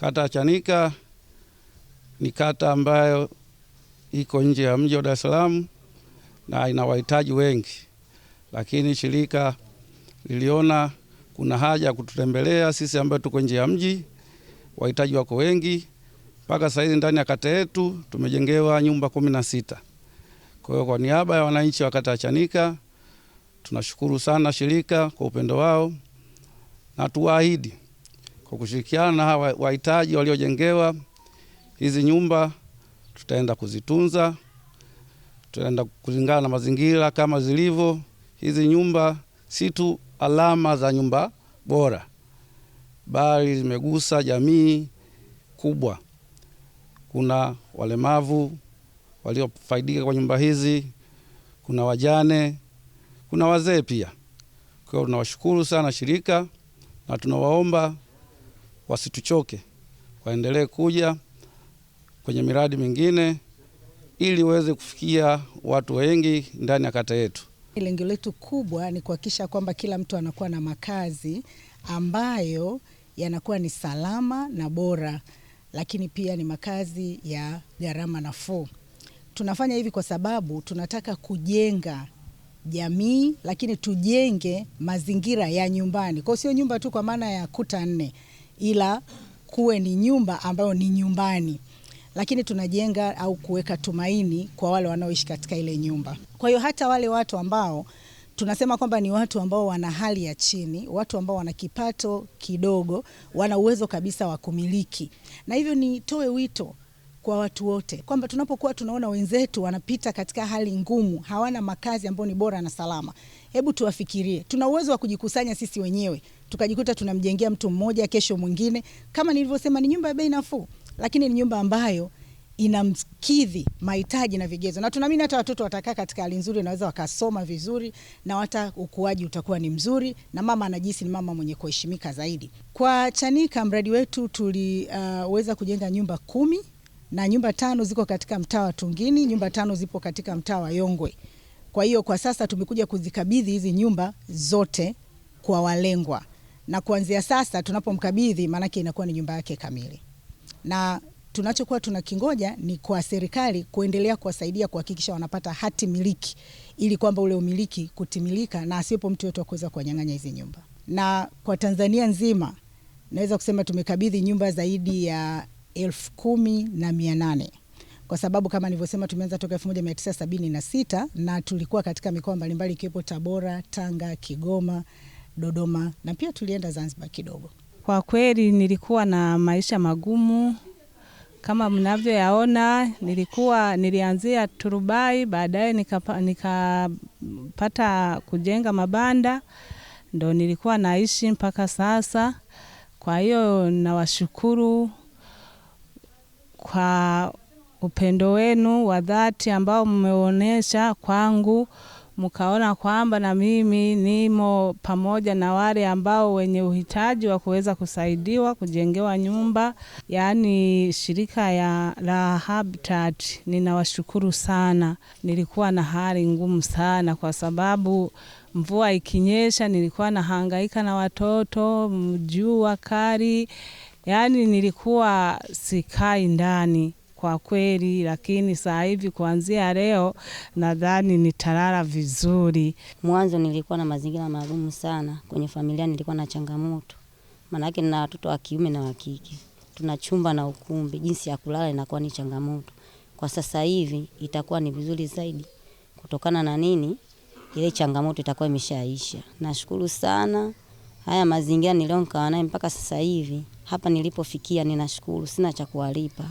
Kata ya Chanika ni kata ambayo iko nje ya mji wa Dar es Salaam na ina wahitaji wengi, lakini shirika liliona kuna haja ya kututembelea sisi ambao tuko nje ya mji. Wahitaji wako wengi, mpaka sasa hivi ndani ya kata yetu tumejengewa nyumba 16. Kwa hiyo kwa niaba ya wananchi wa kata ya Chanika tunashukuru sana shirika kwa upendo wao, na tuwaahidi kwa kushirikiana na wahitaji waliojengewa hizi nyumba tutaenda kuzitunza, tutaenda kulingana na mazingira kama zilivyo. Hizi nyumba si tu alama za nyumba bora, bali zimegusa jamii kubwa. Kuna walemavu waliofaidika kwa nyumba hizi, kuna wajane, kuna wazee pia. Kwa hiyo tunawashukuru sana shirika na tunawaomba wasituchoke, waendelee kuja kwenye miradi mingine ili uweze kufikia watu wengi ndani ya kata yetu. Lengo letu kubwa ni kuhakikisha kwamba kila mtu anakuwa na makazi ambayo yanakuwa ni salama na bora, lakini pia ni makazi ya gharama nafuu. Tunafanya hivi kwa sababu tunataka kujenga jamii, lakini tujenge mazingira ya nyumbani. Kwa sio nyumba tu kwa maana ya kuta 4, ila kuwe ni nyumba ambayo ni nyumbani, lakini tunajenga au kuweka tumaini kwa wale wanaoishi katika ile nyumba. Kwa hiyo hata wale watu ambao tunasema kwamba ni watu ambao wana hali ya chini, watu ambao wana kipato kidogo, wana uwezo kabisa wa kumiliki. Na hivyo nitoe wito kwa watu wote kwamba tunapokuwa tunaona wenzetu wanapita katika hali ngumu, hawana makazi ambayo ni bora na salama, hebu tuwafikirie. Tuna uwezo wa kujikusanya sisi wenyewe, tukajikuta tunamjengea mtu mmoja, kesho mwingine. Kama nilivyosema, ni nyumba ya bei nafuu, lakini ni nyumba ambayo inamkidhi mahitaji na vigezo. Na tunaamini hata watoto watakaa katika hali nzuri, wanaweza wakasoma vizuri, na hata ukuaji utakuwa ni mzuri, na mama anajisi ni mama mwenye kuheshimika zaidi. Kwa Chanika mradi wetu tuliweza kujenga nyumba 10, na nyumba 5 ziko katika mtaa wa Tungini, nyumba 5 zipo katika mtaa wa Yongwe. Kwa hiyo kwa sasa tumekuja kuzikabidhi hizi nyumba zote kwa walengwa, na kuanzia sasa tunapomkabidhi manake inakuwa ni nyumba yake kamili. Na tunachokuwa tunakingoja ni kwa serikali kuendelea kuwasaidia kuhakikisha wanapata hati miliki, ili kwamba ule umiliki kutimilika na asiwepo mtu yote kuweza kunyang'anya hizi nyumba. Na kwa Tanzania nzima naweza kusema tumekabidhi nyumba zaidi ya 10,800, kwa sababu kama nilivyosema tumeanza toka 1976 na tulikuwa katika mikoa mbalimbali ikiwepo Tabora, Tanga, Kigoma, Dodoma, na pia tulienda Zanzibar kidogo. Kwa kweli nilikuwa na maisha magumu kama mnavyoyaona. Nilianzia turubai, baadaye nikapata kujenga mabanda, ndo nilikuwa naishi mpaka sasa. Kwa hiyo nawashukuru kwa upendo wenu wa dhati ambao mmeonyesha kwangu, mkaona kwamba na mimi nimo pamoja na wale ambao wenye uhitaji wa kuweza kusaidiwa kujengewa nyumba. Yaani shirika la Habitat ninawashukuru sana. Nilikuwa na hali ngumu sana kwa sababu mvua ikinyesha nilikuwa nahangaika na watoto, jua kali. Yaani nilikuwa sikai ndani kwa kweli, lakini sasa hivi kuanzia leo nadhani nitalala vizuri. Mwanzo nilikuwa na mazingira magumu sana. Kwenye familia nilikuwa na changamoto. Maana yake nina watoto wa kiume na wa kike. Tuna chumba na ukumbi. Jinsi ya kulala inakuwa ni changamoto. Kwa sasa hivi itakuwa ni vizuri zaidi. Kutokana na nini? Ile changamoto itakuwa imeshaisha. Nashukuru sana. Haya mazingira niliokaa nayo mpaka sasa hivi. Hapa nilipofikia ninashukuru, sina cha kuwalipa.